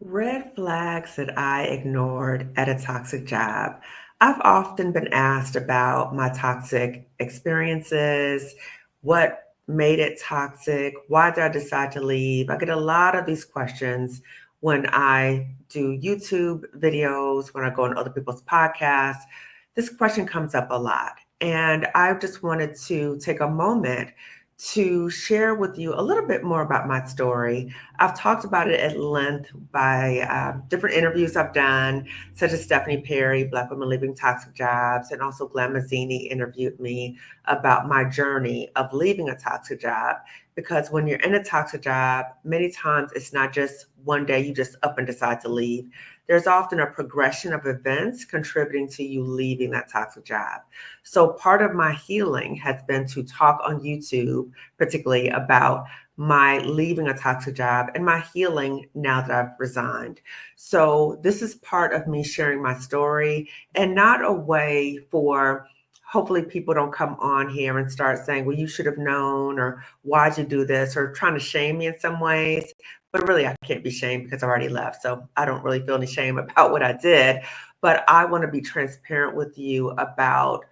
Red flags that I ignored at a toxic job. I've often been asked about my toxic experiences, what made it toxic, why did I decide to leave? I get a lot of these questions when I do YouTube videos, when I go on other people's podcasts. This question comes up a lot. And I just wanted to take a moment to share with you a little bit more about my story. I've talked about it at length by different interviews I've done, such as Stephanie Perry, Black Women Leaving Toxic Jobs, and also Glenn Mazzini interviewed me about my journey of leaving a toxic job. Because when you're in a toxic job, many times it's not just one day you just up and decide to leave. There's often a progression of events contributing to you leaving that toxic job. So part of my healing has been to talk on YouTube, particularly about my leaving a toxic job and my healing now that I've resigned. So this is part of me sharing my story and not a way for hopefully people don't come on here and start saying, well, you should have known or why'd you do this or trying to shame me in some ways. But really, I can't be shamed because I already left. So I don't really feel any shame about what I did. But I want to be transparent with you about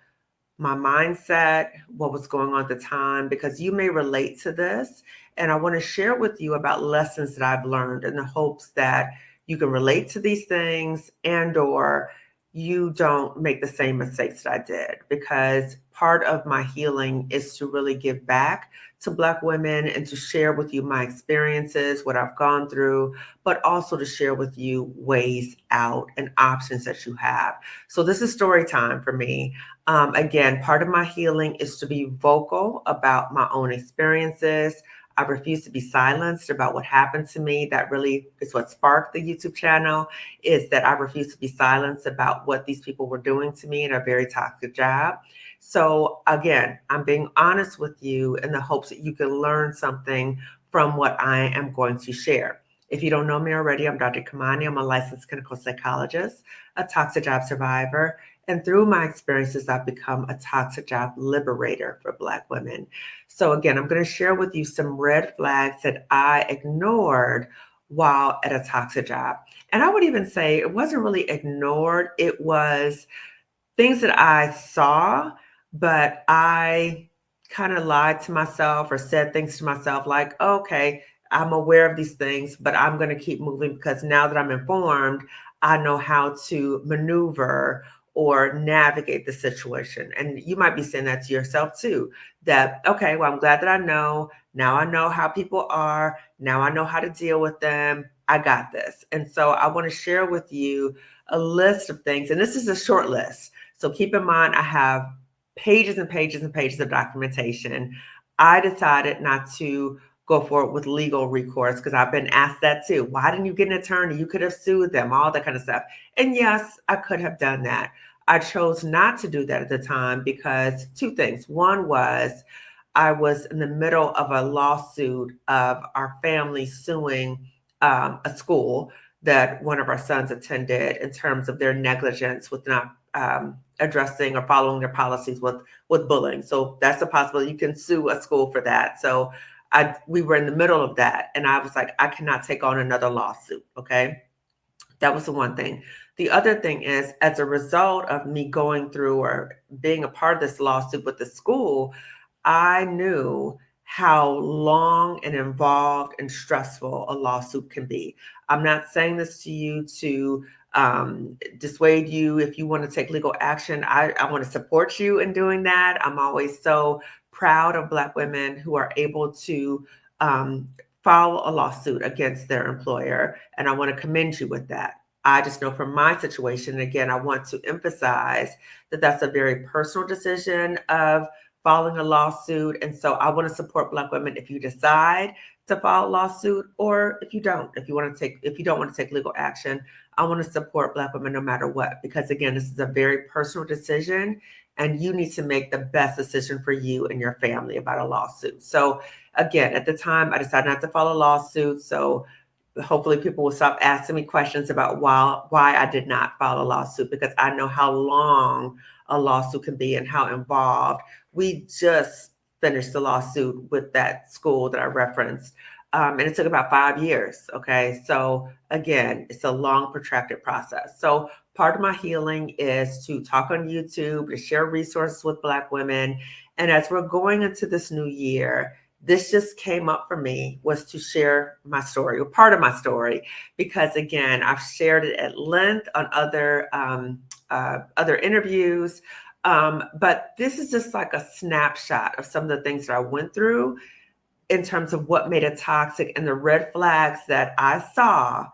my mindset, what was going on at the time, because you may relate to this. And I want to share with you about lessons that I've learned in the hopes that you can relate to these things and or you don't make the same mistakes that I did. Because part of my healing is to really give back to Black women and to share with you my experiences, what I've gone through, but also to share with you ways out and options that you have. So this is story time for me. Again, part of my healing is to be vocal about my own experiences. I refuse to be silenced about what happened to me. That really is what sparked the YouTube channel, is that I refuse to be silenced about what these people were doing to me in a very toxic job. So again, I'm being honest with you in the hopes that you can learn something from what I am going to share. If you don't know me already, I'm Dr. Kamani. I'm a licensed clinical psychologist, a toxic job survivor, and through my experiences, I've become a toxic job liberator for Black women. So, again, I'm going to share with you some red flags that I ignored while at a toxic job. And I would even say it wasn't really ignored, it was things that I saw, but I kind of lied to myself or said things to myself like, okay, I'm aware of these things, but I'm going to keep moving because now that I'm informed, I know how to maneuver or navigate the situation. And you might be saying that to yourself too, that, okay, well, I'm glad that I know. Now I know how people are. Now I know how to deal with them. I got this. And so I want to share with you a list of things. And this is a short list. So keep in mind, I have pages and pages and pages of documentation. I decided not to go forward with legal recourse because I've been asked that too. Why didn't you get an attorney? You could have sued them, all that kind of stuff. And yes, I could have done that. I chose not to do that at the time because two things. One was I was in the middle of a lawsuit of our family suing a school that one of our sons attended in terms of their negligence with not addressing or following their policies with bullying. So that's a possibility. You can sue a school for that. So we were in the middle of that, and I was like, I cannot take on another lawsuit. Okay, that was the one thing. The other thing is, as a result of me going through or being a part of this lawsuit with the school, I knew how long and involved and stressful a lawsuit can be. I'm not saying this to you to dissuade you if you want to take legal action. I want to support you in doing that. I'm always so proud of Black women who are able to um, file a lawsuit against their employer, and I want to commend you with that. I just know from my situation, again, I want to emphasize that that's a very personal decision of filing a lawsuit. And so I want to support Black women if you decide to file a lawsuit or if you don't, if you don't want to take legal action, I want to support Black women no matter what, because again, this is a very personal decision and you need to make the best decision for you and your family about a lawsuit. So again, at the time I decided not to file a lawsuit. So hopefully people will stop asking me questions about why I did not file a lawsuit, because I know how long a lawsuit can be and how involved. We just finished the lawsuit with that school that I referenced And it took about 5 years. Okay. So again, it's a long, protracted process. So part of my healing is to talk on YouTube, to share resources with Black women. And as we're going into this new year, this just came up for me was to share my story or part of my story, because again, I've shared it at length on other interviews. But this is just like a snapshot of some of the things that I went through in terms of what made it toxic and the red flags that I saw.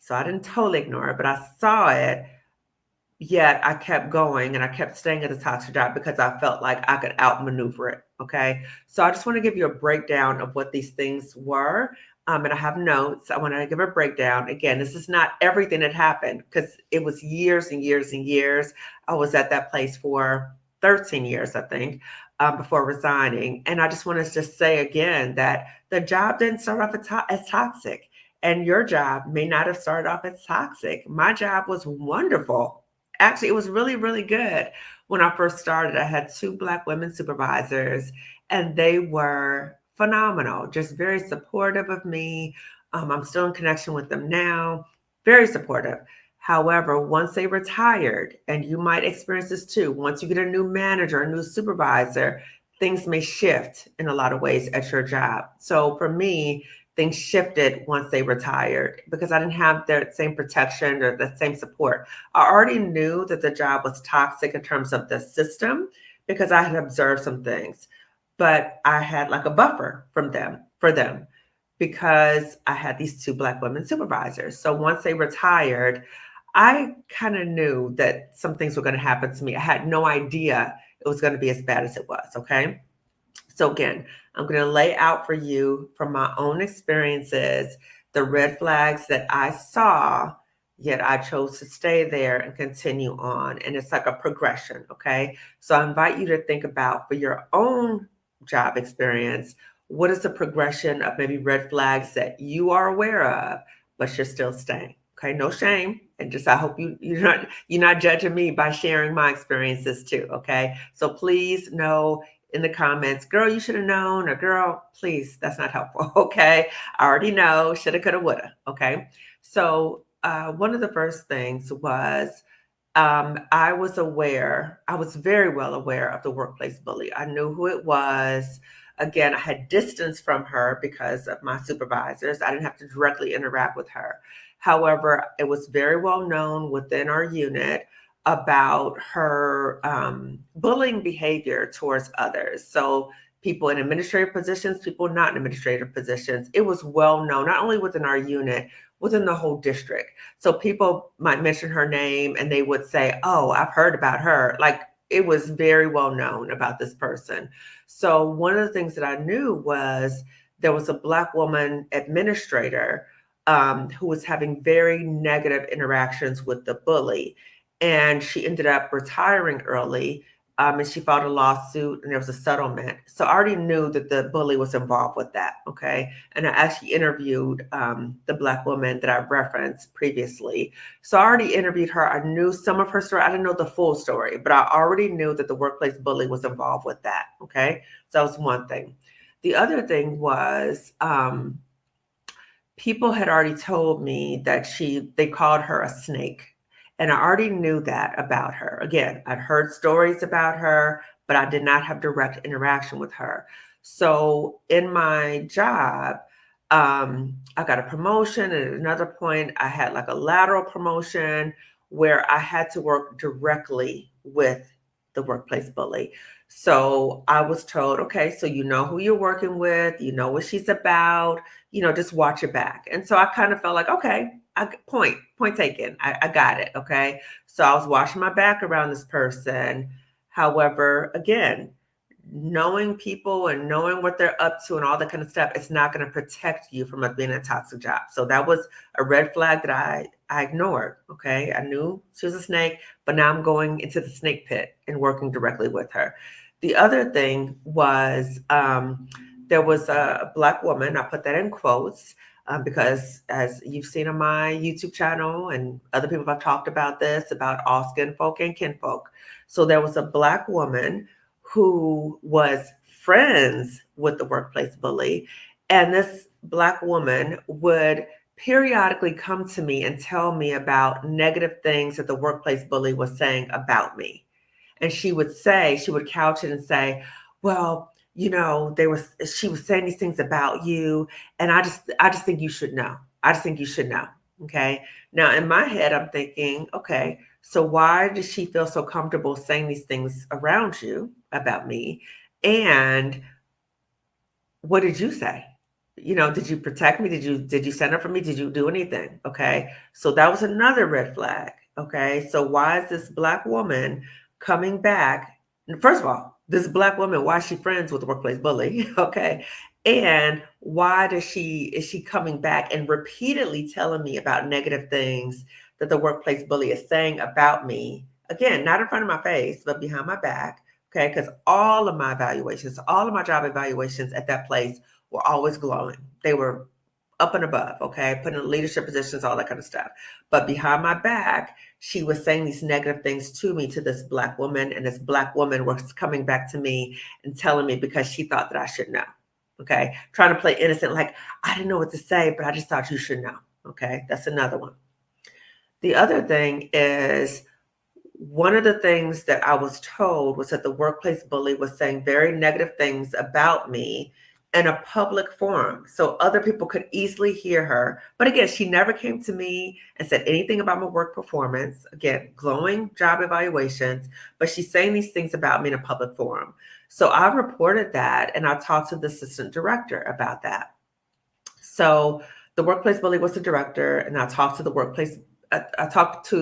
So I didn't totally ignore it, but I saw it. Yet I kept going and I kept staying at the toxic job because I felt like I could outmaneuver it. Okay. So I just want to give you a breakdown of what these things were. And I have notes. I want to give a breakdown. Again, this is not everything that happened because it was years and years and years. I was at that place for 13 years, I think, before resigning. And I just want to just say again that the job didn't start off as toxic. And your job may not have started off as toxic. My job was wonderful. Actually, it was really, really good. When I first started, I had two Black women supervisors, and they were phenomenal, just very supportive of me. I'm still in connection with them now, very supportive. However, once they retired, and you might experience this too, once you get a new manager, a new supervisor, things may shift in a lot of ways at your job. So for me, things shifted once they retired because I didn't have that same protection or the same support. I already knew that the job was toxic in terms of the system because I had observed some things, but I had like a buffer from them for them because I had these two Black women supervisors. So once they retired, I kind of knew that some things were going to happen to me. I had no idea it was going to be as bad as it was. Okay. So again, I'm going to lay out for you from my own experiences the red flags that I saw, yet I chose to stay there and continue on. And it's like a progression, okay? So I invite you to think about for your own job experience, what is the progression of maybe red flags that you are aware of, but you're still staying. Okay, no shame. And just I hope you're not judging me by sharing my experiences too. Okay. So please know in the comments, girl, you should have known, or girl, please, that's not helpful. Okay. I already know, shoulda, coulda, woulda. Okay. So one of the first things was I was very well aware of the workplace bully. I knew who it was. Again, I had distance from her because of my supervisors. I didn't have to directly interact with her. However, it was very well known within our unit about her bullying behavior towards others. So, people in administrative positions, people not in administrative positions. It was well known, not only within our unit, within the whole district. So people might mention her name and they would say, "Oh, I've heard about her." Like it was very well known about this person. So one of the things that I knew was there was a Black woman administrator who was having very negative interactions with the bully. And she ended up retiring early, and she filed a lawsuit and there was a settlement. So I already knew that the bully was involved with that. Okay. And I actually interviewed the Black woman that I referenced previously. So I already interviewed her. I knew some of her story. I didn't know the full story, but I already knew that the workplace bully was involved with that. Okay. So that was one thing. The other thing was people had already told me that they called her a snake. And I already knew that about her. Again, I'd heard stories about her, but I did not have direct interaction with her. So in my job, I got a promotion. And at another point, I had like a lateral promotion where I had to work directly with the workplace bully. So I was told, okay, so you know who you're working with, you know what she's about, just watch your back. And so I kind of felt like, okay, point taken. I got it. Okay. So I was watching my back around this person. However, again, knowing people and knowing what they're up to and all that kind of stuff, it's not going to protect you from being in a toxic job. So that was a red flag that I ignored. Okay. I knew she was a snake, but now I'm going into the snake pit and working directly with her. The other thing was there was a Black woman, I put that in quotes, because as you've seen on my YouTube channel and other people have talked about this, about all skin folk and kinfolk. So there was a Black woman who was friends with the workplace bully. And this Black woman would periodically come to me and tell me about negative things that the workplace bully was saying about me. And she would couch it and say, well, she was saying these things about you. And I just think you should know. I just think you should know. Okay. Now in my head, I'm thinking, okay, so why does she feel so comfortable saying these things around you about me? And what did you say? Did you protect me? Did you stand up for me? Did you do anything? Okay. So that was another red flag. Okay. So why is this Black woman coming back? First of all, this Black woman, why is she friends with the workplace bully? Okay. And why is she coming back and repeatedly telling me about negative things that the workplace bully is saying about me? Again, not in front of my face, but behind my back. Okay, because all of my evaluations, all of my job evaluations at that place were always glowing. They were up and above, okay, put in leadership positions, all that kind of stuff. But behind my back, she was saying these negative things to me, to this Black woman, and this Black woman was coming back to me and telling me because she thought that I should know, okay, trying to play innocent, like I didn't know what to say, but I just thought you should know, okay, that's another one. The other thing is, one of the things that I was told was that the workplace bully was saying very negative things about me in a public forum. So other people could easily hear her. But again, she never came to me and said anything about my work performance. Again, glowing job evaluations, but she's saying these things about me in a public forum. So I reported that and I talked to the assistant director about that. So the workplace bully was the director, and I talked to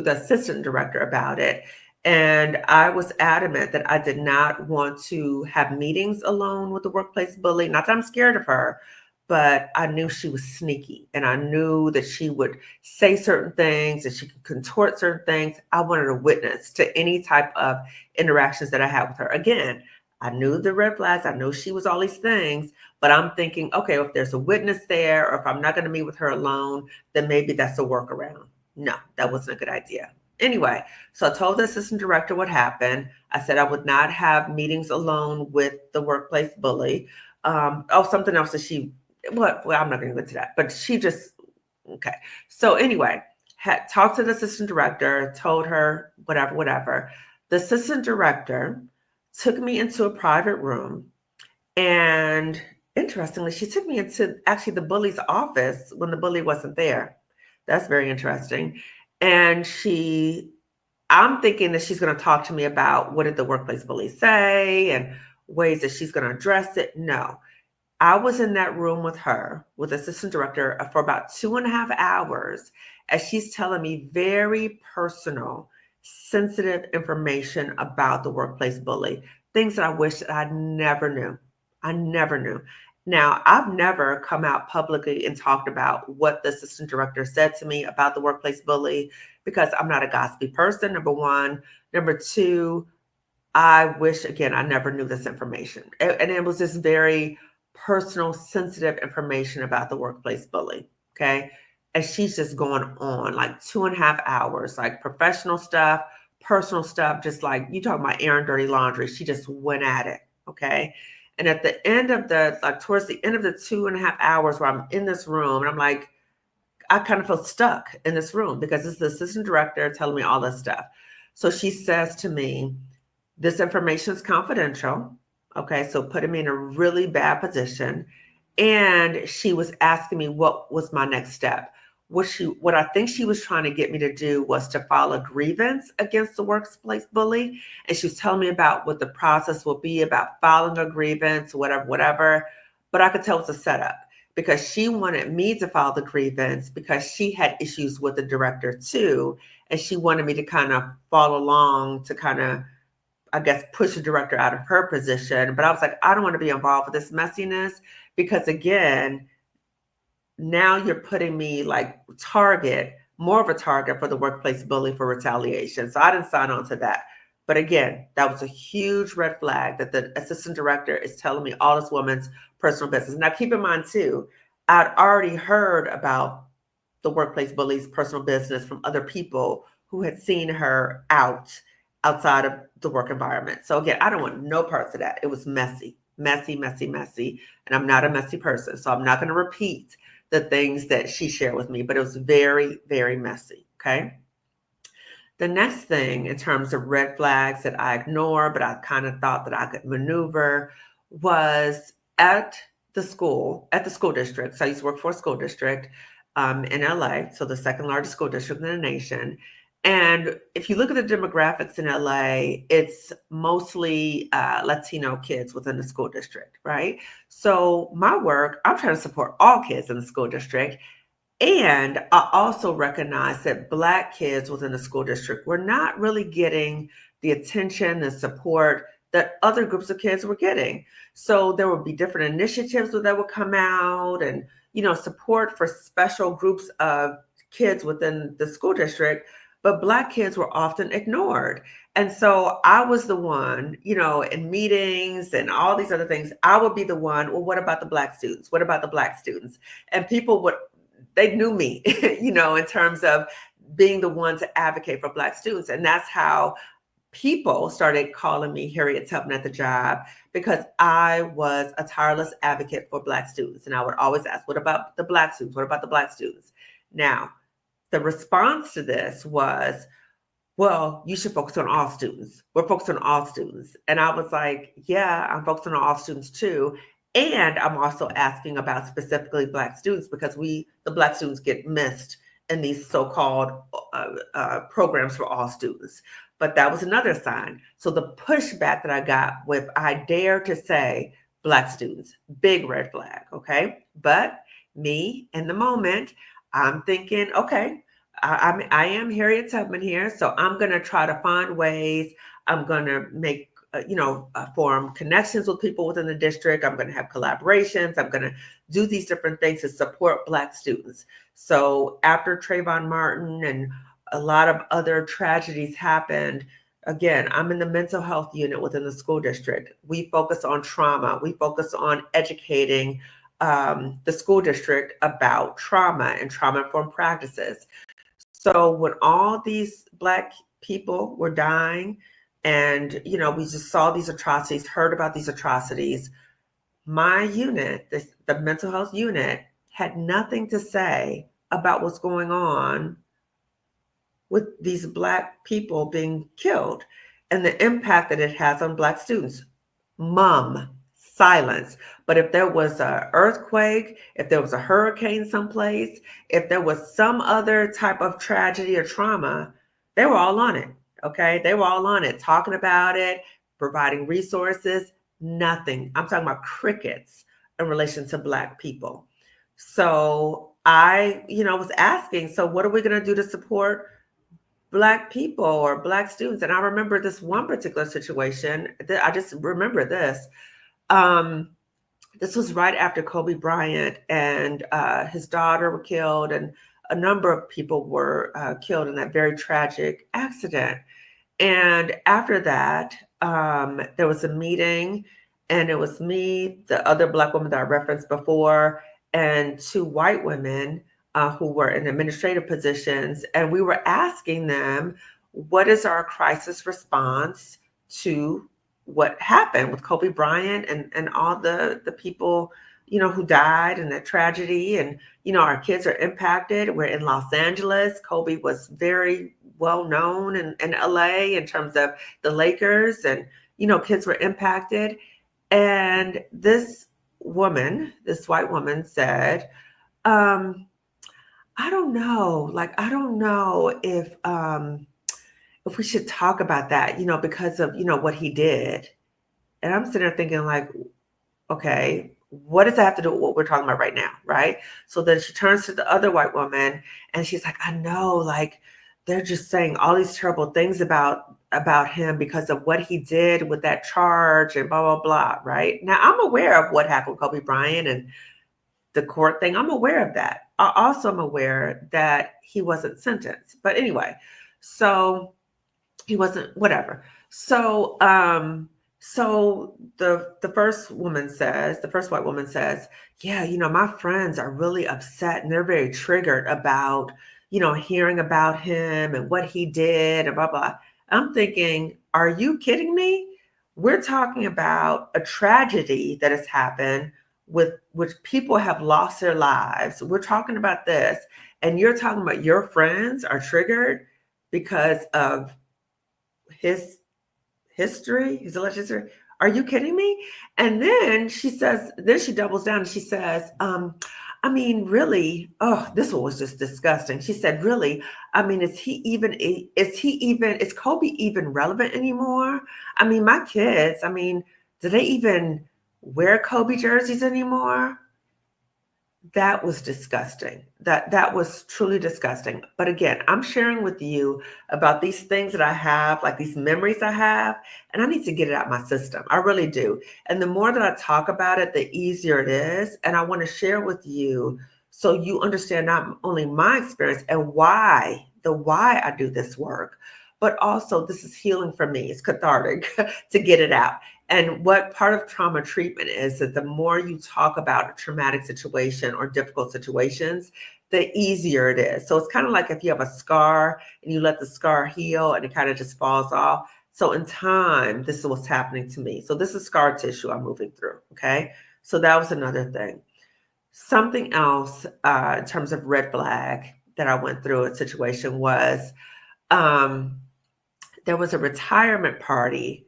the assistant director about it. And I was adamant that I did not want to have meetings alone with the workplace bully. Not that I'm scared of her, but I knew she was sneaky and I knew that she would say certain things and she could contort certain things. I wanted a witness to any type of interactions that I had with her. Again, I knew the red flags. I knew she was all these things, but I'm thinking, okay, if there's a witness there, or if I'm not going to meet with her alone, then maybe that's a workaround. No, that wasn't a good idea. Anyway, so I told the assistant director what happened. I said I would not have meetings alone with the workplace bully. Something else that well, I'm not going to go into that, but she just, okay. So anyway, had talked to the assistant director, told her whatever, whatever. The assistant director took me into a private room, and interestingly, she took me into actually the bully's office when the bully wasn't there. That's very interesting. And I'm thinking that she's going to talk to me about what did the workplace bully say and ways that she's going to address it. No, I was in that room with her, with assistant director, for about 2.5 hours, as she's telling me very personal, sensitive information about the workplace bully, things that I wish that I never knew. I never knew. Now, I've never come out publicly and talked about what the assistant director said to me about the workplace bully because I'm not a gossipy person, number one. Number two, I wish, again, I never knew this information. And it was just very personal, sensitive information about the workplace bully. Okay. And she's just going on like 2.5 hours, like professional stuff, personal stuff, just like you talking about airing dirty laundry. She just went at it. Okay. And at the end of towards the end of the 2.5 hours where I'm in this room, and I'm like, I kind of feel stuck in this room because it's the assistant director telling me all this stuff. So she says to me, this information is confidential. Okay, so putting me in a really bad position. And she was asking me what was my next step. What I think she was trying to get me to do was to file a grievance against the workplace bully. And she was telling me about what the process will be about filing a grievance, whatever, whatever. But I could tell it's a setup because she wanted me to file the grievance because she had issues with the director too. And she wanted me to kind of follow along to kind of, I guess, push the director out of her position. But I was like, I don't want to be involved with this messiness because, again, now you're putting me like more of a target for the workplace bully for retaliation. So I didn't sign on to that. But again, that was a huge red flag that the assistant director is telling me all this woman's personal business. Now, keep in mind, too, I'd already heard about the workplace bully's personal business from other people who had seen her outside of the work environment. So again, I don't want no parts of that. It was messy, messy, messy, messy. And I'm not a messy person. So I'm not going to repeat the things that she shared with me, but it was very, very messy. Okay. The next thing in terms of red flags that I ignore, but I kind of thought that I could maneuver was at the school district. So I used to work for a school district in LA, so the second largest school district in the nation. And if you look at the demographics in LA, it's mostly Latino kids within the school district, right? So my work, I'm trying to support all kids in the school district. And I also recognize that Black kids within the school district were not really getting the attention and support that other groups of kids were getting. So there would be different initiatives that would come out and, support for special groups of kids within the school district, but Black kids were often ignored. And so I was the one, in meetings and all these other things, I would be the one, well, what about the Black students? What about the Black students? And people would they knew me, in terms of being the one to advocate for Black students. And that's how people started calling me Harriet Tubman at the job, because I was a tireless advocate for Black students. And I would always ask, what about the Black students? What about the Black students? Now, the response to this was, well, you should focus on all students. We're focused on all students. And I was like, yeah, I'm focused on all students too. And I'm also asking about specifically Black students, because the Black students get missed in these so-called programs for all students. But that was another sign. So the pushback that I got with, I dare to say Black students, big red flag, okay? But me in the moment, I'm thinking, okay, I am Harriet Tubman here, so I'm going to try to find ways. I'm going to make, form connections with people within the district. I'm going to have collaborations. I'm going to do these different things to support Black students. So after Trayvon Martin and a lot of other tragedies happened, again, I'm in the mental health unit within the school district. We focus on trauma. We focus on educating the school district about trauma and trauma-informed practices. So when all these Black people were dying and, we just saw these atrocities, heard about these atrocities, my unit, the mental health unit, had nothing to say about what's going on with these Black people being killed and the impact that it has on Black students. Silence. But if there was an earthquake, if there was a hurricane someplace, if there was some other type of tragedy or trauma, they were all on it. Okay. They were all on it, talking about it, providing resources, nothing. I'm talking about crickets in relation to Black people. So I, was asking, so what are we going to do to support Black people or Black students? And I remember this one particular situation. I just remember this. This was right after Kobe Bryant and his daughter were killed, and a number of people were killed in that very tragic accident. And after that, there was a meeting, and it was me, the other Black woman that I referenced before, and two white women who were in administrative positions. And we were asking them, what is our crisis response to what happened with Kobe Bryant and all the people, who died in that tragedy? And, our kids are impacted. We're in Los Angeles. Kobe was very well known in LA in terms of the Lakers, and, kids were impacted. And this white woman said, I don't know, I don't know if we should talk about that, because of, what he did. And I'm sitting there thinking okay, what does that have to do with what we're talking about right now? Right. So then she turns to the other white woman and she's like, I know, they're just saying all these terrible things about him because of what he did with that charge and blah, blah, blah. Right. Now I'm aware of what happened with Kobe Bryant and the court thing. I'm aware of that. I also am aware that he wasn't sentenced. But anyway, so he wasn't, whatever. So so the first white woman says, yeah, my friends are really upset and they're very triggered about, hearing about him and what he did and blah, blah. I'm thinking, are you kidding me? we're talking about a tragedy that has happened with which people have lost their lives. We're talking about this, and you're talking about your friends are triggered because of his history, his alleged history. Are you kidding me? And then she says, then she doubles down and she says, I mean, really, oh, this one was just disgusting. She said, really, I mean, is Kobe even relevant anymore? I mean, my kids, I mean, do they even wear Kobe jerseys anymore? That was disgusting. That was truly disgusting. But again, I'm sharing with you about these things that I have, like these memories I have, and I need to get it out my system. I really do. And the more that I talk about it, the easier it is. And I want to share with you so you understand not only my experience and why I do this work, but also this is healing for me. It's cathartic to get it out. And what part of trauma treatment is that the more you talk about a traumatic situation or difficult situations, the easier it is. So it's kind of like if you have a scar and you let the scar heal and it kind of just falls off. So in time, this is what's happening to me. So this is scar tissue I'm moving through. Okay. So that was another thing. Something else in terms of red flag that I went through a situation was um, there was a retirement party,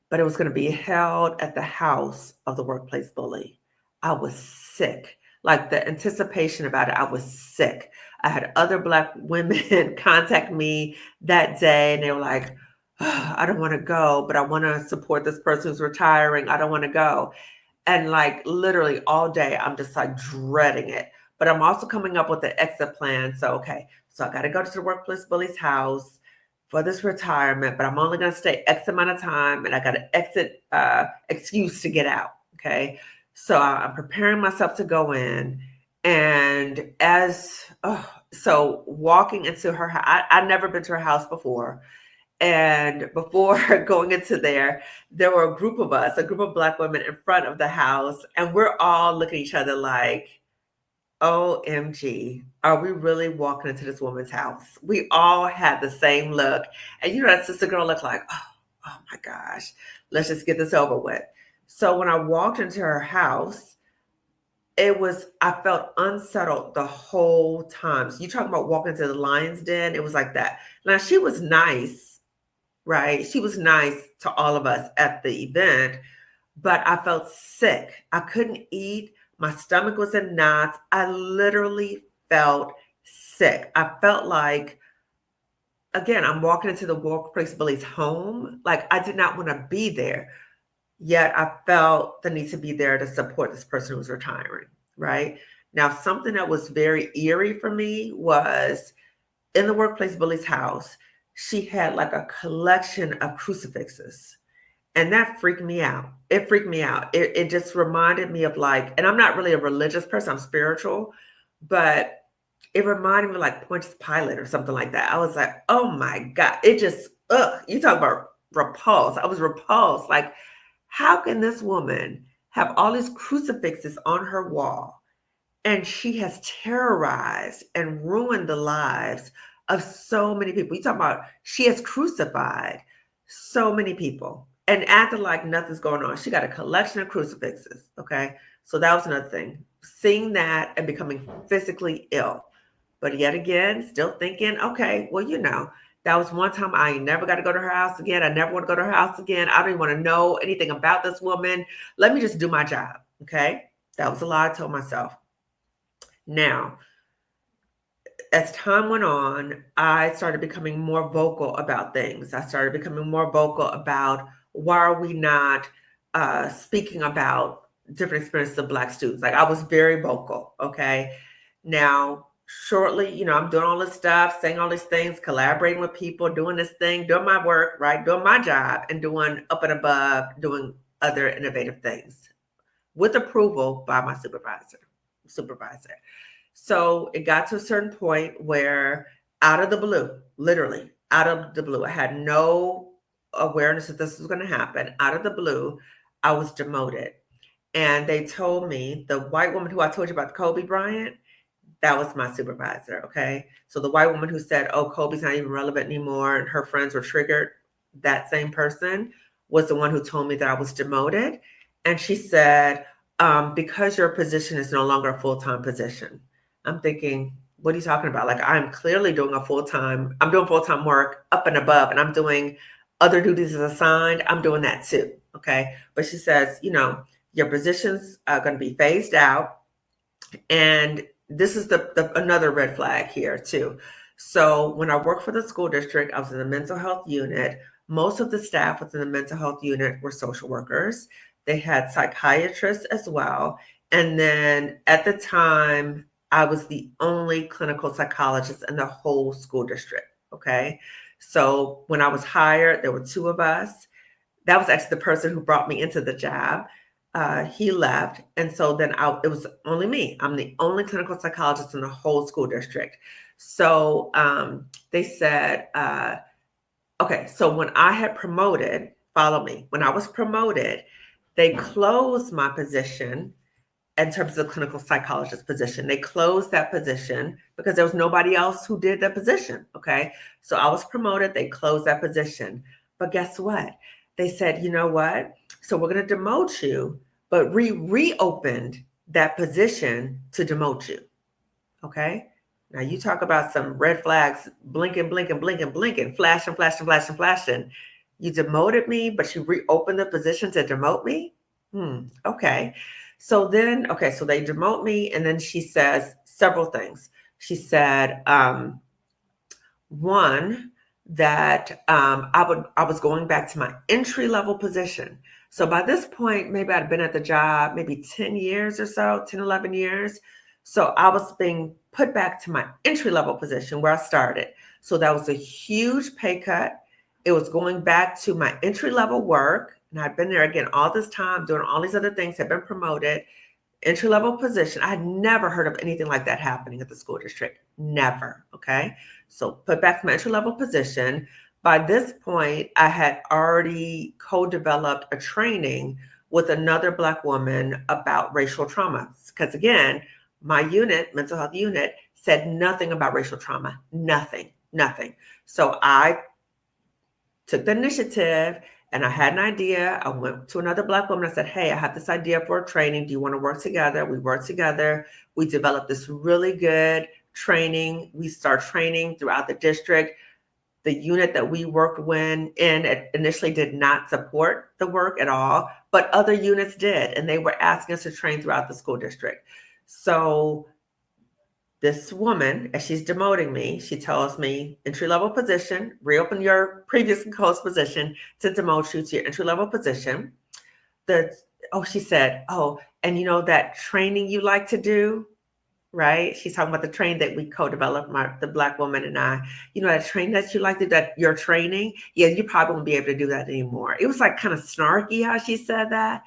but it was going to be held at the house of the workplace bully. I was sick. Like the anticipation about it, I was sick. I had other Black women contact me that day, and they were like, "Oh, I don't want to go, but I want to support this person who's retiring. I don't want to go." And like literally all day, I'm just like dreading it. But I'm also coming up with the exit plan. So, okay, so I got to go to the workplace bully's house for this retirement, but I'm only going to stay X amount of time and I got an exit excuse to get out. Okay. So I'm preparing myself to go in. And so walking into her house, I'd never been to her house before. And before going into there were a group of us, a group of Black women in front of the house, and we're all looking at each other like, OMG, are we really walking into this woman's house? We all had the same look. And you know, that sister girl looked like, oh my gosh, let's just get this over with. So when I walked into her house, I felt unsettled the whole time. So you talking about walking into the lion's den, it was like that. Now she was nice, right? She was nice to all of us at the event, but I felt sick. I couldn't eat. My stomach was in knots. I literally felt sick. I felt like, again, I'm walking into the workplace bully's home. Like I did not want to be there. Yet I felt the need to be there to support this person who was retiring, right? Now, something that was very eerie for me was in the workplace bully's house, she had like a collection of crucifixes. And that freaked me out. It freaked me out. It just reminded me of like, and I'm not really a religious person, I'm spiritual, but it reminded me of like Pontius Pilate or something like that. I was like, oh my God. It just, you talk about repulsed. I was repulsed. Like, how can this woman have all these crucifixes on her wall and she has terrorized and ruined the lives of so many people? You talk about she has crucified so many people and acted like nothing's going on. She got a collection of crucifixes. Okay. So that was another thing. Seeing that and becoming physically ill. But yet again, still thinking, okay, well, you know, that was one time I ain't never got to go to her house again. I never want to go to her house again. I don't even want to know anything about this woman. Let me just do my job. Okay. That was a lie I told myself. Now, as time went on, I started becoming more vocal about things. I started becoming more vocal about why are we not speaking about different experiences of Black students. Like I was very vocal. Okay. Now, shortly, you know, I'm doing all this stuff, saying all these things, collaborating with people, doing this thing, doing my work, right? Doing my job and doing up and above, doing other innovative things with approval by my supervisor. So it got to a certain point where out of the blue, literally out of the blue, I had no awareness that this was going to happen. Out of the blue, I was demoted. And they told me, the white woman who I told you about, Kobe Bryant, that was my supervisor. Okay. So the white woman who said, oh, Kobe's not even relevant anymore and her friends were triggered, that same person was the one who told me that I was demoted. And she said, because your position is no longer a full-time position. I'm thinking, what are you talking about? Like, I'm clearly doing I'm doing full-time work up and above, and I'm doing other duties as assigned. I'm doing that too. Okay. But she says, your position's going to be phased out. And this is the another red flag here too. So when I worked for the school district, I was in the mental health unit. Most of the staff within the mental health unit were social workers. They had psychiatrists as well. And then at the time, I was the only clinical psychologist in the whole school district. Okay. So when I was hired, there were two of us. That was actually the person who brought me into the job. He left. And so then it was only me. I'm the only clinical psychologist in the whole school district. So they said, okay, so when I had promoted, follow me, when I was promoted, they closed my position in terms of the clinical psychologist position. They closed that position because there was nobody else who did that position. Okay. So I was promoted, they closed that position. But guess what? They said, you know what? So we're going to demote you, but we reopened that position to demote you. Okay. Now you talk about some red flags, blinking, blinking, blinking, blinking, flashing, flashing, flashing, flashing. You demoted me, but you reopened the position to demote me? Okay. So then, okay, so they demote me, and then she says several things. She said, one, that I was going back to my entry level position. So by this point, maybe I'd been at the job maybe 10 years or so, 10, 11 years. So I was being put back to my entry level position where I started. So that was a huge pay cut. It was going back to my entry level work. And I'd been there again all this time, doing all these other things, had been promoted, entry level position. I had never heard of anything like that happening at the school district. Never. Okay. So put back to my entry level position. By this point, I had already co-developed a training with another Black woman about racial trauma. Because again, my unit, mental health unit, said nothing about racial trauma. Nothing, nothing. So I took the initiative and I had an idea. I went to another Black woman. I said, hey, I have this idea for a training. Do you want to work together? We worked together. We developed this really good training. We start training throughout the district. The unit that we worked in initially did not support the work at all, but other units did. And they were asking us to train throughout the school district. So this woman, as she's demoting me, she tells me entry-level position, reopen your previous closed position to demote you to your entry-level position. She said, and you know that training you like to do, right? She's talking about the training that we co-developed, the Black woman and I. You know, that training that you like to do, that your training, yeah, you probably won't be able to do that anymore. It was like kind of snarky how she said that.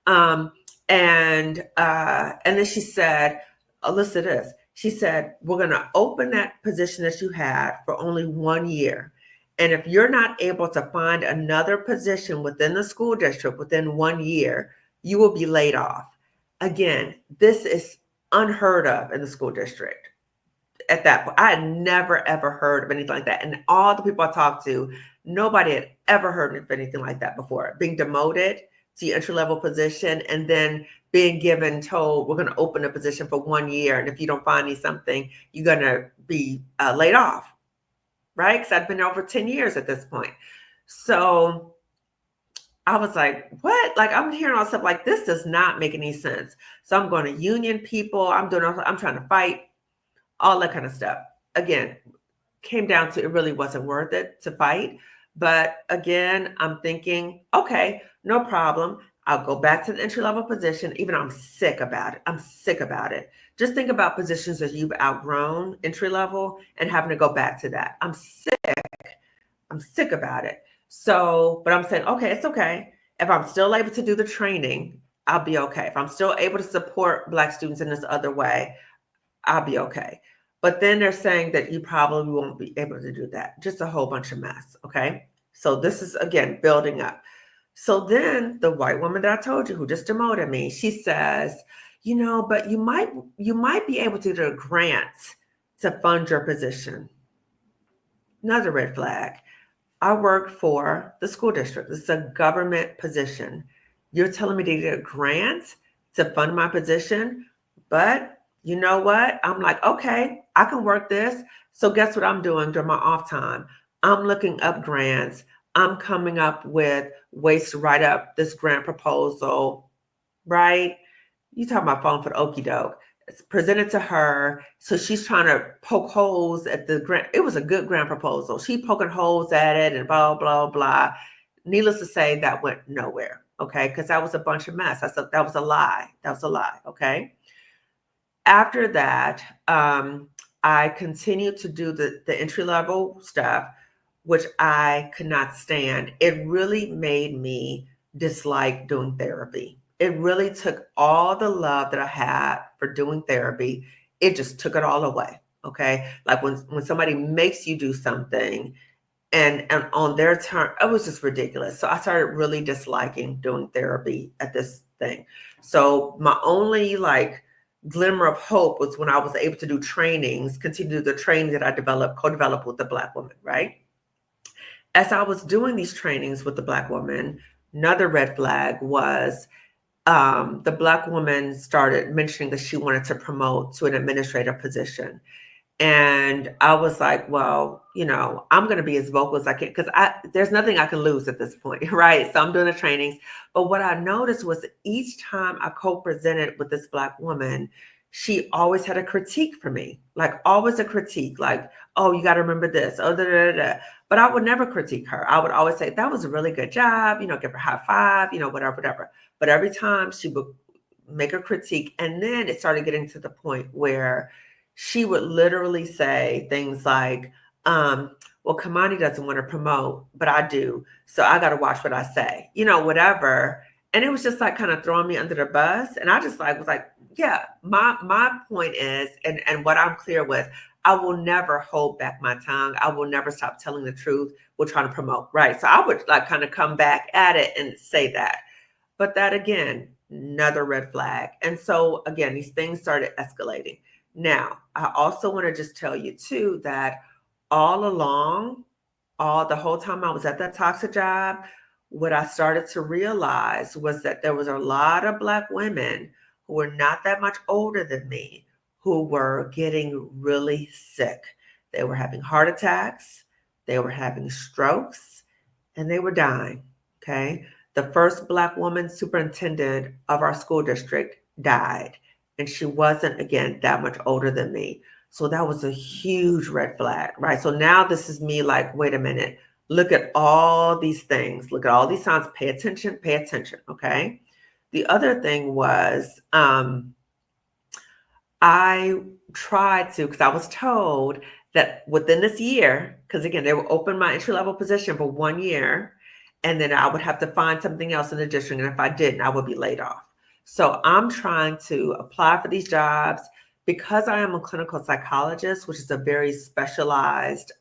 And then she said, listen to this. She said, we're going to open that position that you had for only 1 year. And if you're not able to find another position within the school district within 1 year, you will be laid off. Again, this is unheard of in the school district. At that point, I had never, ever heard of anything like that. And all the people I talked to, nobody had ever heard of anything like that before. Being demoted to your entry-level position and then being told, we're going to open a position for 1 year. And if you don't find me something, you're going to be laid off, right? Because I'd been there over 10 years at this point. So I was like, what? Like, I'm hearing all stuff like this does not make any sense. So I'm going to union people. I'm trying to fight, all that kind of stuff. Again, came down to it really wasn't worth it to fight. But again, I'm thinking, okay, no problem. I'll go back to the entry-level position, even though I'm sick about it. I'm sick about it. Just think about positions that you've outgrown entry-level and having to go back to that. I'm sick about it. So, but I'm saying, okay, it's okay. If I'm still able to do the training, I'll be okay. If I'm still able to support Black students in this other way, I'll be okay. But then they're saying that you probably won't be able to do that. Just a whole bunch of mess. Okay. So this is, again, building up. So then the white woman that I told you who just demoted me, she says, but you might be able to do a grant to fund your position. Another red flag. I work for the school district. This is a government position. You're telling me to get a grant to fund my position, but you know what? I'm like, okay, I can work this. So guess what I'm doing during my off time? I'm looking up grants. I'm coming up with ways to write up this grant proposal, right? You talking about falling for the okie doke. It's presented to her. So she's trying to poke holes at the grant. It was a good grant proposal. She poking holes at it and blah, blah, blah. Needless to say, that went nowhere. Okay. Because that was a bunch of mess. That was a lie. That was a lie. Okay. After that, I continued to do the entry level stuff, which I could not stand. It really made me dislike doing therapy. It really took all the love that I had for doing therapy, it just took it all away. Okay. Like when somebody makes you do something and on their turn, it was just ridiculous. So I started really disliking doing therapy at this thing. So my only like glimmer of hope was when I was able to do trainings, continue the training that I developed, co-developed with the Black woman, right? As I was doing these trainings with the Black woman, another red flag was the Black woman started mentioning that she wanted to promote to an administrative position. And I was like, well, I'm going to be as vocal as I can because there's nothing I can lose at this point, right? So I'm doing the trainings. But what I noticed was each time I co-presented with this Black woman, she always had a critique for me, like always a critique, like, oh, you got to remember this, oh, da, da, da, da. But I would never critique her. I would always say, that was a really good job, give her a high five, whatever, whatever. But every time she would make a critique, and then it started getting to the point where she would literally say things like, well, Kamani doesn't want to promote, but I do. So I got to watch what I say, whatever. And it was just like kind of throwing me under the bus. And I just was like, yeah, my point is, and what I'm clear with, I will never hold back my tongue. I will never stop telling the truth. We're trying to promote, right? So I would like kind of come back at it and say that. But that again, another red flag. And so again, these things started escalating. Now, I also want to just tell you too that all along, the whole time I was at that toxic job, what I started to realize was that there was a lot of Black women who were not that much older than me who were getting really sick. They were having heart attacks, they were having strokes, and they were dying. Okay. The first Black woman superintendent of our school district died, and she wasn't, again, that much older than me. So that was a huge red flag, right? So now this is me like, wait a minute, look at all these things, look at all these signs, pay attention, okay? The other thing was I tried to, because I was told that within this year, because again, they will open my entry level position for 1 year, and then I would have to find something else in the district. And if I didn't, I would be laid off. So I'm trying to apply for these jobs because I am a clinical psychologist, which is a very specialized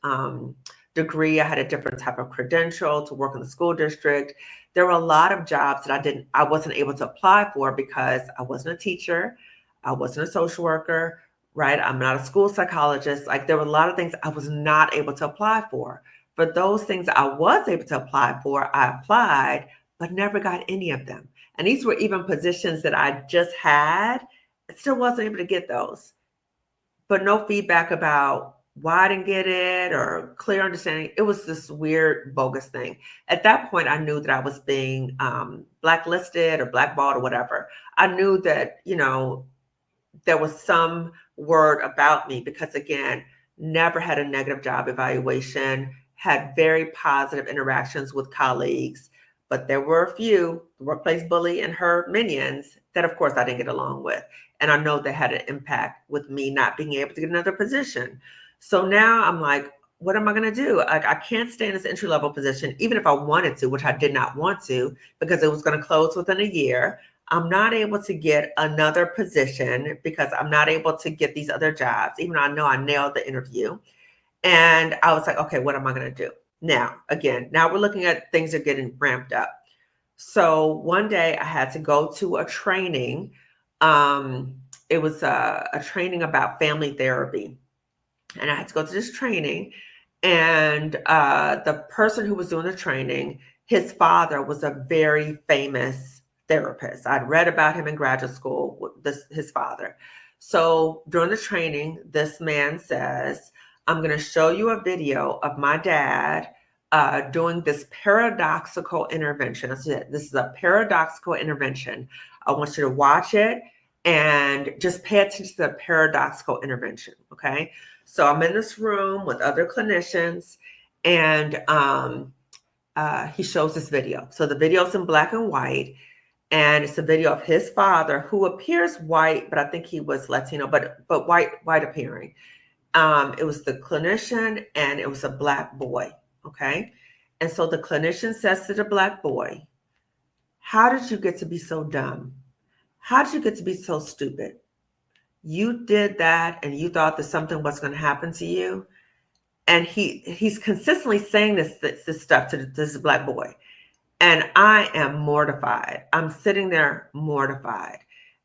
degree. I had a different type of credential to work in the school district. There were a lot of jobs that I wasn't able to apply for because I wasn't a teacher. I wasn't a social worker, right? I'm not a school psychologist. Like there were a lot of things I was not able to apply for. But those things I was able to apply for, I applied, but never got any of them. And these were even positions that I just had. I still wasn't able to get those. But no feedback about why I didn't get it or clear understanding. It was this weird, bogus thing. At that point, I knew that I was being blacklisted or blackballed or whatever. I knew that, there was some word about me because, again, never had a negative job evaluation, had very positive interactions with colleagues, but there were a few, the workplace bully and her minions, that of course I didn't get along with. And I know that had an impact with me not being able to get another position. So now I'm like, what am I going to do? Like, I can't stay in this entry level position, even if I wanted to, which I did not want to, because it was going to close within a year. I'm not able to get another position because I'm not able to get these other jobs, even though I know I nailed the interview. And I was like, okay, what am I going to do? Now, again, now we're looking at things are getting ramped up. So one day I had to go to a training. It was a training about family therapy. And I had to go to this training. And the person who was doing the training, his father was a very famous therapist. I'd read about him in graduate school, his father. So during the training, this man says, I'm going to show you a video of my dad doing this paradoxical intervention. That's it. This is a paradoxical intervention. I want you to watch it and just pay attention to the paradoxical intervention. Okay. So I'm in this room with other clinicians, and he shows this video. So the video is in black and white, and it's a video of his father, who appears white, but I think he was Latino, but white appearing. It was the clinician, and it was a black boy. Okay, and so the clinician says to the black boy, "How did you get to be so dumb? How did you get to be so stupid? You did that, and you thought that something was going to happen to you." And he's consistently saying this stuff to this black boy. And I am mortified. I'm sitting there mortified.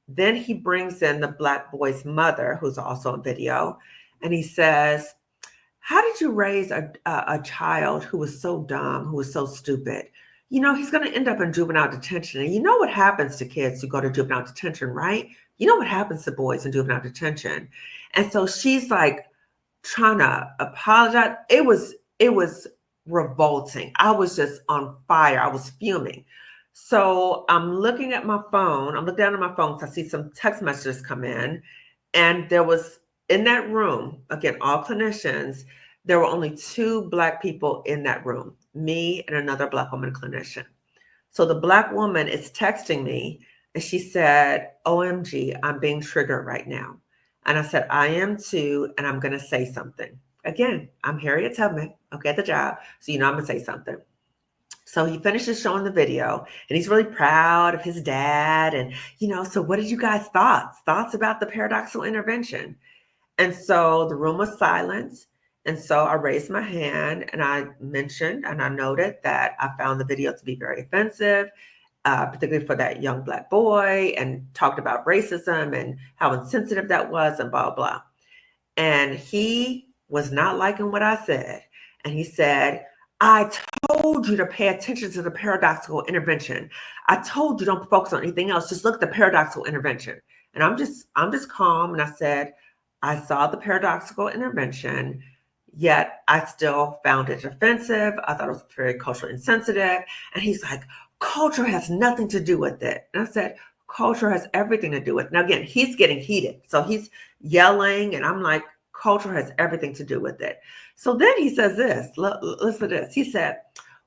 Then he brings in the black boy's mother, who's also on video, and he says, "How did you raise a child who was so dumb, who was so stupid? You know, he's going to end up in juvenile detention. And you know what happens to kids who go to juvenile detention, right? You know what happens to boys in juvenile detention." And so she's like trying to apologize. It was revolting. I was just on fire. I was fuming. So I'm looking at my phone. I'm looking down at my phone because I see some text messages come in. And there was, in that room, again, all clinicians, there were only 2 Black people in that room, me and another Black woman clinician. So the Black woman is texting me, and she said, "OMG, I'm being triggered right now." And I said, "I am too, and I'm going to say something." Again, I'm Harriet Tubman, okay, at the job, so you know I'm going to say something. So he finishes showing the video, and he's really proud of his dad. And, so what did you guys thoughts about the paradoxical intervention? And so the room was silent. And so I raised my hand, and I mentioned and I noted that I found the video to be very offensive, particularly for that young Black boy, and talked about racism and how insensitive that was and blah, blah. And he was not liking what I said. And he said, "I told you to pay attention to the paradoxical intervention. I told you don't focus on anything else. Just look at the paradoxical intervention." And I'm just calm. And I said, "I saw the paradoxical intervention, yet I still found it offensive. I thought it was very culturally insensitive." And he's like, "Culture has nothing to do with it." And I said, "Culture has everything to do with it." Now, again, he's getting heated. So he's yelling, and I'm like, "Culture has everything to do with it." So then he says this, listen to this. He said,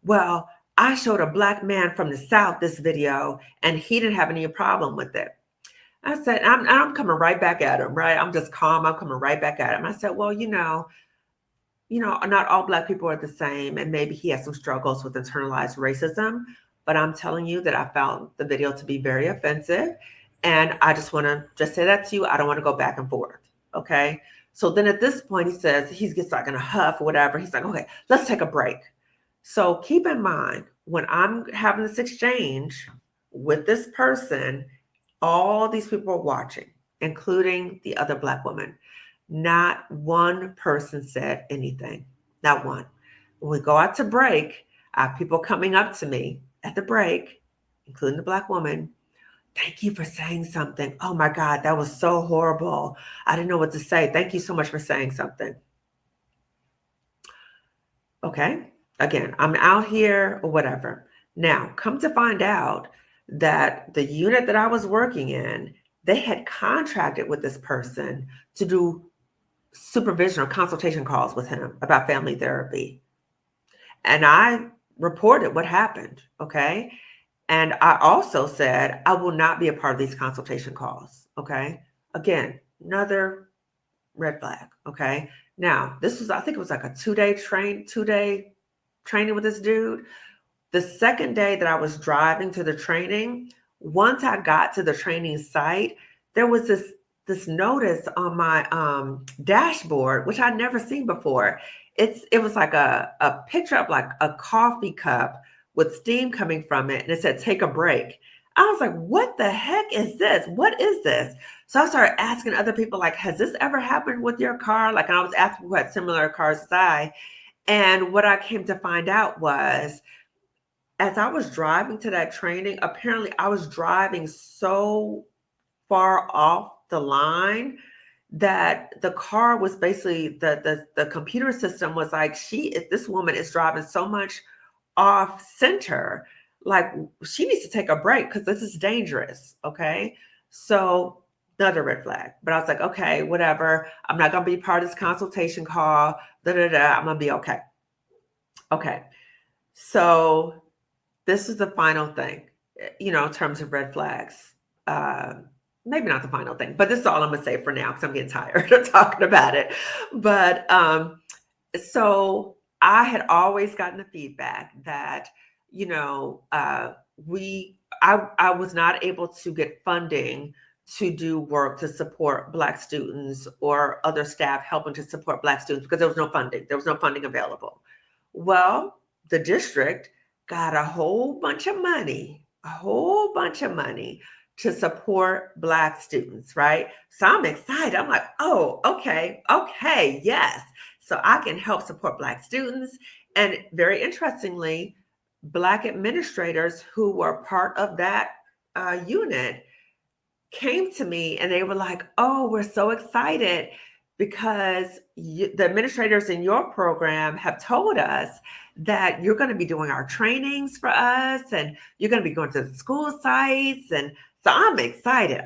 "Well, I showed a Black man from the South this video, and he didn't have any problem with it." I said, I'm coming right back at him, right? I'm just calm. I'm coming right back at him. I said, "Well, not all Black people are the same, and maybe he has some struggles with internalized racism, but I'm telling you that I found the video to be very offensive, and I just want to just say that to you. I don't want to go back and forth." Okay. So then at this point, he gets like in a huff or whatever. He's like, "Okay, let's take a break." So keep in mind, when I'm having this exchange with this person, all these people are watching, including the other Black woman. Not one person said anything. Not one. When we go out to break, I have people coming up to me at the break, including the Black woman. "Thank you for saying something. Oh my God, that was so horrible. I didn't know what to say. Thank you so much for saying something." Okay. Again, I'm out here or whatever. Now, come to find out that the unit that I was working in, they had contracted with this person to do supervision or consultation calls with him about family therapy. And I reported what happened. Okay. And I also said, I will not be a part of these consultation calls. Okay. Again, another red flag. Okay. Now, this was, I think it was like a 2-day training with this dude. The second day that I was driving to the training, once I got to the training site, there was this notice on my dashboard, which I'd never seen before. It was like a picture of like a coffee cup with steam coming from it, and it said, "Take a break." I was like, "What the heck is this? What is this?" So I started asking other people, like, "Has this ever happened with your car?" Like, I was asking who had similar cars as I. And what I came to find out was, as I was driving to that training, apparently I was driving so far off the line that the car was basically the computer system was like, this woman is driving so much off center, like she needs to take a break because this is dangerous. Okay. So another red flag. But I was like, okay, whatever. I'm not gonna be part of this consultation call. I'm gonna be okay. Okay. So this is the final thing, in terms of red flags. Uh, Maybe not the final thing, but this is all I'm gonna say for now because I'm getting tired of talking about it. But so I had always gotten the feedback that, you know, I was not able to get funding to do work to support Black students or other staff helping to support Black students because there was no funding. There was no funding available. Well, the district got a whole bunch of money to support Black students, right? So I'm excited. I'm like, oh, okay, yes. So I can help support Black students. And very interestingly, Black administrators who were part of that unit came to me and they were like, oh, we're so excited because the administrators in your program have told us that you're going to be doing our trainings for us and you're going to be going to the school sites. And so I'm excited.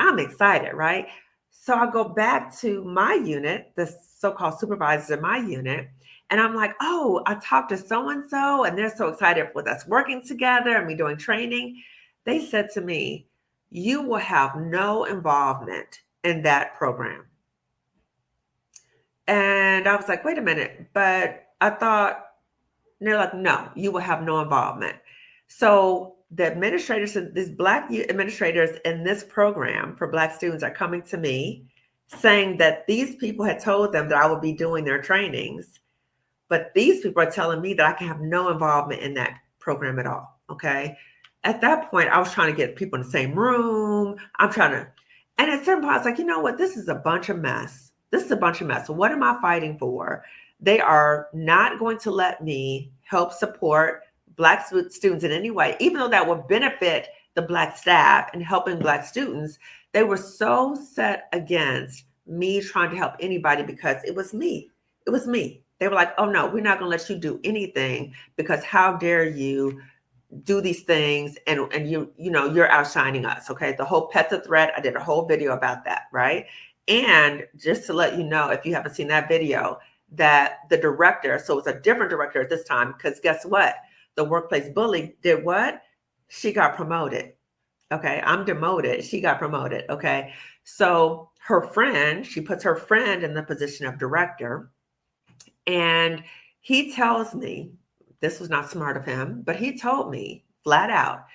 Right? So I go back to my unit, the so-called supervisors in my unit, and I'm like, oh, I talked to so-and-so and they're so excited with us working together and me doing training. They said to me, you will have no involvement in that program. And I was like, wait a minute, but I thought, and they're like, no, you will have no involvement. So the administrators, these Black administrators in this program for Black students are coming to me saying that these people had told them that I would be doing their trainings, but these people are telling me that I can have no involvement in that program at all. Okay. At that point, I was trying to get people in the same room. And at a certain point, I was like, you know what? This is a bunch of mess. So what am I fighting for? They are not going to let me help support Black students in any way, even though that would benefit the Black staff and helping Black students. They were so set against me trying to help anybody because it was me. They were like, oh no, we're not going to let you do anything because how dare you do these things and you're outshining us. Okay. The whole PETA threat, I did a whole video about that. Right. And just to let you know, if you haven't seen that video, that the director, so it's a different director at this time, because guess what? The workplace bully did what? She got promoted. Okay. I'm demoted. She got promoted. Okay. So she puts her friend in the position of director. And he tells me, this was not smart of him, but he told me flat out,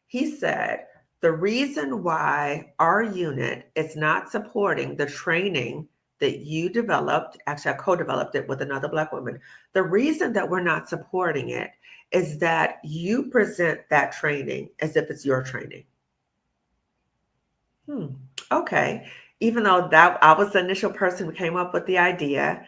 he said, the reason why our unit is not supporting the training that you developed, actually I co-developed it with another Black woman. The reason that we're not supporting it is that you present that training as if it's your training. Okay. Even though that I was the initial person who came up with the idea,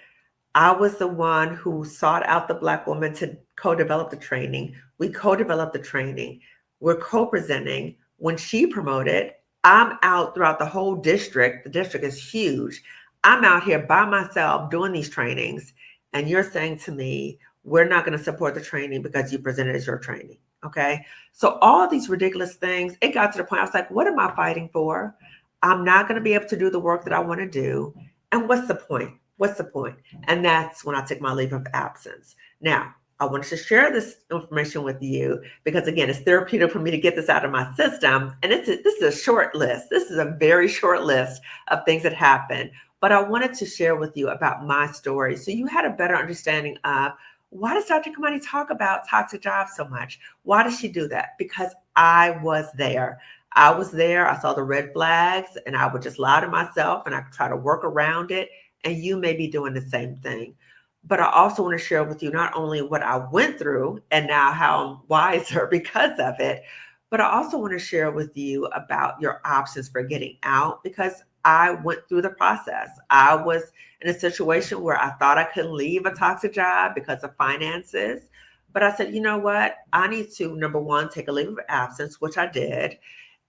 I was the one who sought out the Black woman to co-develop the training. We co-developed the training. We're co-presenting. When she promoted, I'm out throughout the whole district. The district is huge. I'm out here by myself doing these trainings. And you're saying to me, we're not going to support the training because you presented as your training. Okay. So all these ridiculous things, it got to the point I was like, what am I fighting for? I'm not going to be able to do the work that I want to do. And what's the point? And that's when I took my leave of absence. Now, I wanted to share this information with you because, again, it's therapeutic for me to get this out of my system. And this is a short list. This is a very short list of things that happened. But I wanted to share with you about my story so you had a better understanding of why does Dr. Kamani talk about toxic jobs so much? Why does she do that? Because I was there. I saw the red flags, and I would just lie to myself, and I could try to work around it. And you may be doing the same thing. But I also want to share with you not only what I went through and now how I'm wiser because of it, but I also want to share with you about your options for getting out, because I went through the process. I was in a situation where I thought I could leave a toxic job because of finances. But I said, you know what? I need to, number one, take a leave of absence, which I did.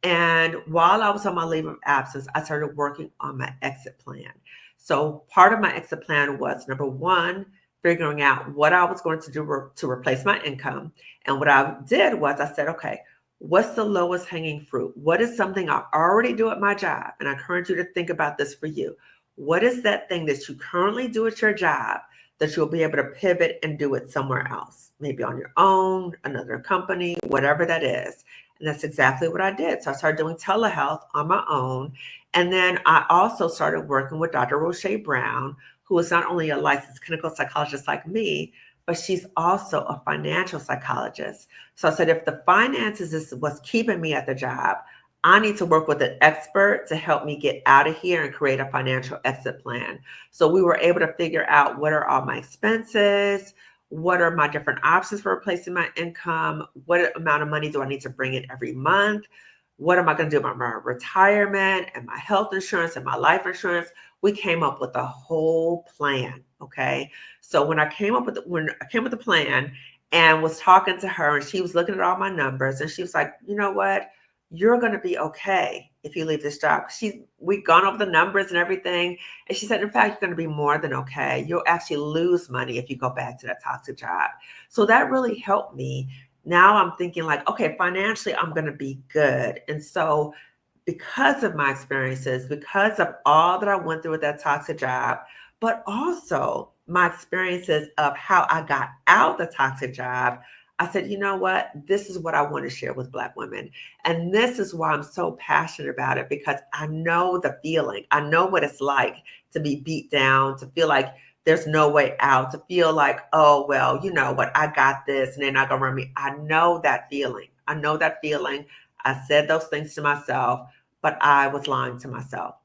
And while I was on my leave of absence, I started working on my exit plan. So part of my exit plan was number one, figuring out what I was going to do to replace my income. And what I did was I said, okay, what's the lowest hanging fruit? What is something I already do at my job? And I encourage you to think about this for you. What is that thing that you currently do at your job that you'll be able to pivot and do it somewhere else? Maybe on your own, another company, whatever that is. And that's exactly what I did. So I started doing telehealth on my own. And then I also started working with Dr. Roche Brown, who is not only a licensed clinical psychologist like me, but she's also a financial psychologist. So I said, if the finances is what's keeping me at the job, I need to work with an expert to help me get out of here and create a financial exit plan. So we were able to figure out what are all my expenses, what are my different options for replacing my income, what amount of money do I need to bring in every month, what am I going to do about my retirement and my health insurance and my life insurance. We came up with a whole plan. Okay. So when I came up with the plan and was talking to her, and she was looking at all my numbers, and she was like, you know what? You're going to be okay if you leave this job. We've gone over the numbers and everything. And she said, in fact, you're going to be more than okay. You'll actually lose money if you go back to that toxic job. So that really helped me. Now I'm thinking like, okay, financially, I'm going to be good. And so because of my experiences, because of all that I went through with that toxic job, but also my experiences of how I got out the toxic job, I said, you know what? This is what I want to share with Black women. And this is why I'm so passionate about it, because I know the feeling. I know what it's like to be beat down, to feel like there's no way out, to feel like, oh, well, you know what? I got this and they're not going to run me. I know that feeling. I know that feeling. I said those things to myself, but I was lying to myself.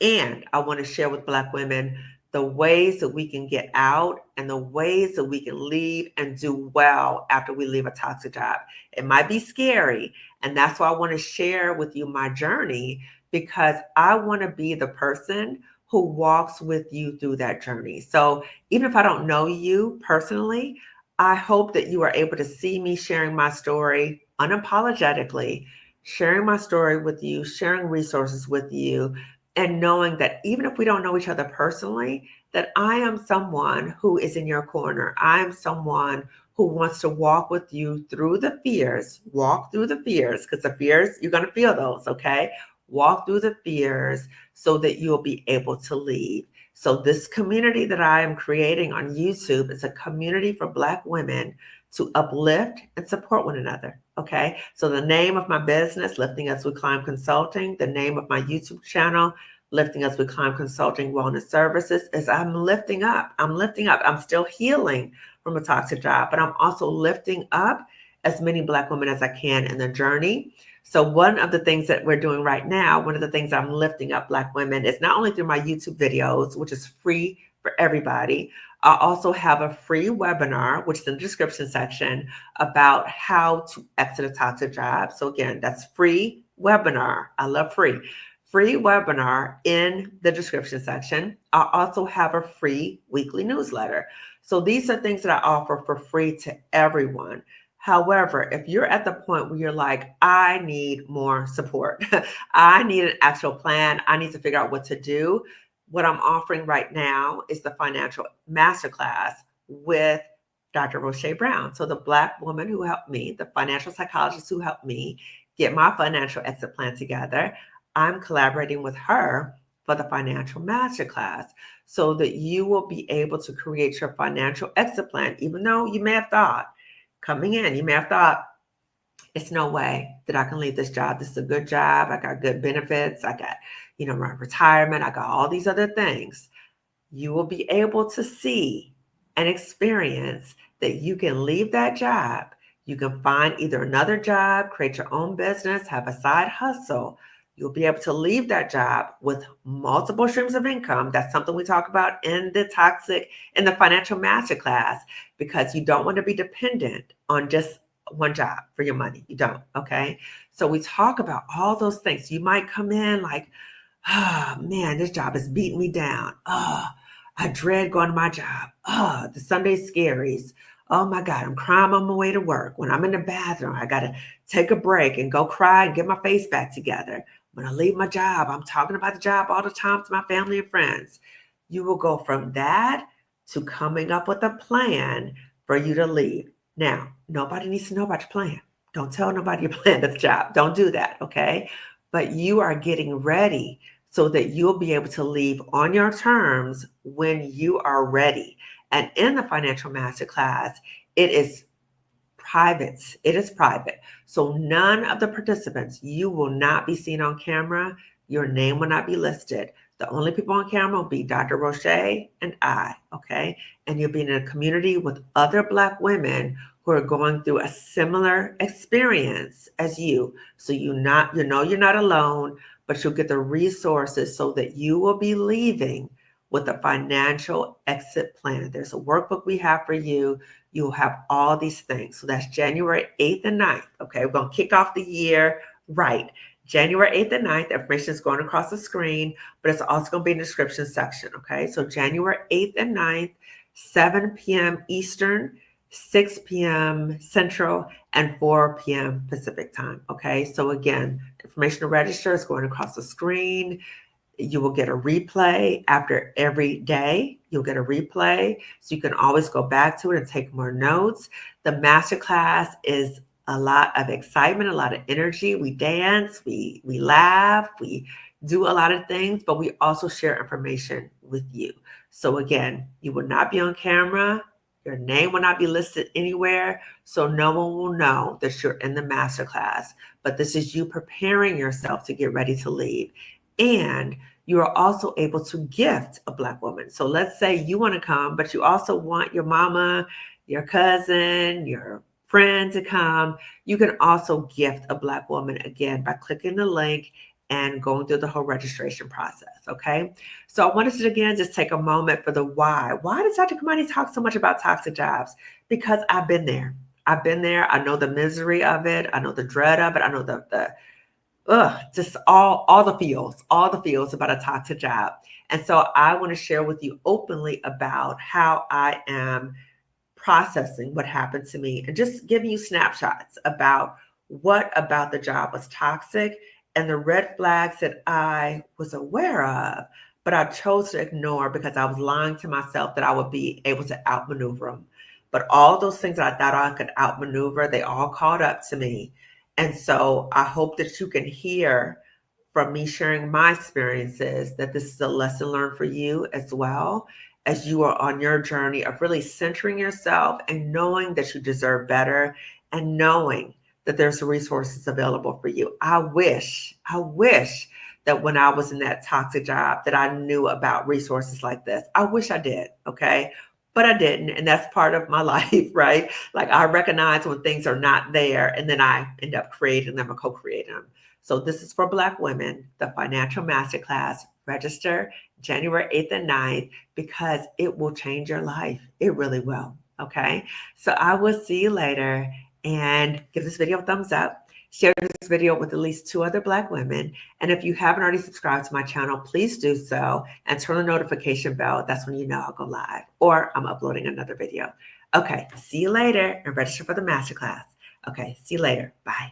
And I want to share with Black women the ways that we can get out and the ways that we can leave and do well after we leave a toxic job. It might be scary. And that's why I want to share with you my journey, because I want to be the person who walks with you through that journey. So even if I don't know you personally, I hope that you are able to see me sharing my story unapologetically, sharing my story with you, sharing resources with you, and knowing that even if we don't know each other personally, that I am someone who is in your corner. I am someone who wants to walk with you through the fears, walk through the fears, because the fears, you're going to feel those, okay? Walk through the fears so that you'll be able to leave. So this community that I am creating on YouTube is a community for Black women to uplift and support one another. Okay. So the name of my business, Lifting As We Climb Consulting, the name of my YouTube channel, Lifting As We Climb Consulting Wellness Services, is I'm lifting up. I'm lifting up. I'm still healing from a toxic job, but I'm also lifting up as many Black women as I can in the journey. So one of the things that we're doing right now, one of the things I'm lifting up Black women is not only through my YouTube videos, which is free for everybody. I also have a free webinar, which is in the description section, about how to exit a toxic job. So again, that's free webinar. I love free. Free webinar in the description section. I also have a free weekly newsletter. So these are things that I offer for free to everyone. However, if you're at the point where you're like, I need more support, I need an actual plan, I need to figure out what to do, what I'm offering right now is the financial masterclass with Dr. Roche Brown. So the Black woman who helped me, the financial psychologist who helped me get my financial exit plan together, I'm collaborating with her for the financial masterclass so that you will be able to create your financial exit plan, even though you may have thought, coming in, you may have thought, it's no way that I can leave this job. This is a good job. I got good benefits. I got, my retirement. I got all these other things. You will be able to see and experience that you can leave that job. You can find either another job, create your own business, have a side hustle. You'll be able to leave that job with multiple streams of income. That's something we talk about in the financial masterclass, because you don't want to be dependent on just one job for your money. You don't. Okay. So we talk about all those things. You might come in like, Oh, man, this job is beating me down. Oh, I dread going to my job. Oh, the Sunday scaries. Oh my God, I'm crying on my way to work. When I'm in the bathroom, I got to take a break and go cry and get my face back together. When I leave my job, I'm talking about the job all the time to my family and friends. You will go from that to coming up with a plan for you to leave. Now, nobody needs to know about your plan. Don't tell nobody your plan at the job. Don't do that, okay? But you are getting ready so that you'll be able to leave on your terms when you are ready. And in the financial masterclass, it is private. It is private. So none of the participants, you will not be seen on camera. Your name will not be listed. The only people on camera will be Dr. Roche and I, okay? And you'll be in a community with other Black women who are going through a similar experience as you. So you know you're not alone, but you'll get the resources so that you will be leaving with a financial exit plan. There's a workbook we have for you. You'll have all these things. So that's January 8th and 9th. Okay, we're going to kick off the year right. January 8th and 9th, the information is going across the screen, but it's also going to be in the description section. Okay, so January 8th and 9th, 7 p.m. Eastern, 6 p.m. Central, and 4 p.m. Pacific time. Okay, so again, information to register is going across the screen. You will get a replay after every day. You'll get a replay, so you can always go back to it and take more notes. The masterclass is a lot of excitement, a lot of energy. We dance, we laugh, we do a lot of things, but we also share information with you. So again, you will not be on camera. Your name will not be listed anywhere, so no one will know that you're in the masterclass. But this is you preparing yourself to get ready to leave. And you are also able to gift a Black woman. So let's say you want to come, but you also want your mama, your cousin, your friend to come. You can also gift a Black woman again by clicking the link and going through the whole registration process. Okay. So I wanted to again just take a moment for the why. Why does Dr. Kamani talk so much about toxic jobs? Because I've been there. I've been there. I know the misery of it. I know the dread of it. I know just all the feels about a toxic job. And so I want to share with you openly about how I am processing what happened to me and just giving you snapshots about what about the job was toxic and the red flags that I was aware of, but I chose to ignore because I was lying to myself that I would be able to outmaneuver them. But all those things that I thought I could outmaneuver, they all caught up to me. And so I hope that you can hear from me sharing my experiences that this is a lesson learned for you as well as you are on your journey of really centering yourself and knowing that you deserve better and knowing that there's resources available for you. I wish that when I was in that toxic job that I knew about resources like this. I wish I did, okay? But I didn't, and that's part of my life, right? Like I recognize when things are not there, and then I end up creating them or co-creating them. So this is for Black women, the Financial Masterclass. Register January 8th and 9th because it will change your life. It really will, okay? So I will see you later, and give this video a thumbs up. Share this video with at least 2 other Black women. And if you haven't already subscribed to my channel, please do so and turn the notification bell. That's when you know I'll go live or I'm uploading another video. Okay, see you later and register for the masterclass. Okay, see you later. Bye.